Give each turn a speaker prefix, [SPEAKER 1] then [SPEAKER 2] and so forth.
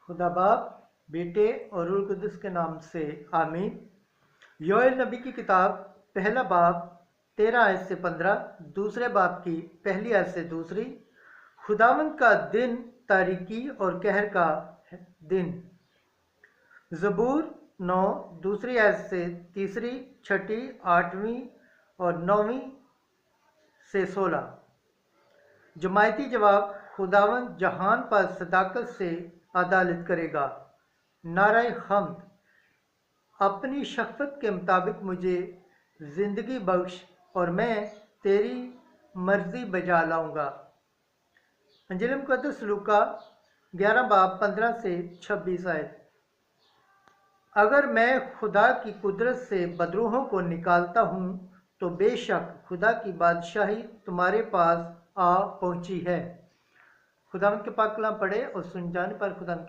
[SPEAKER 1] खुदा बाप, बेटे और रूह कुद्दुस के नाम से आमीन। योएल नबी की किताब पहला बाब 13 आयत से 15, दूसरे बाब की पहली आयत से दूसरी। खुदावंद का दिन तारीकी और कहर का दिन। ज़बूर 9 दूसरी आयत से तीसरी, छठी, आठवीं और 9वीं से 16। जमायती जवाब। खुदावंद जहान पर सदाकत से अदालत करेगा। नाराए हम्द। अपनी शफ़क़त के मुताबिक मुझे ज़िंदगी बख्श और मैं तेरी मर्ज़ी बजा लाऊंगा। अंजील मुक़द्दस लूका 11 बाब 15 से 26 आयत। अगर मैं खुदा की कुदरत से बदरूहों को निकालता हूँ तो बेशक खुदा की बादशाही तुम्हारे पास आ पहुँची है। खुदा के पाक कलाम पढ़े और सुन जाने पर खुदा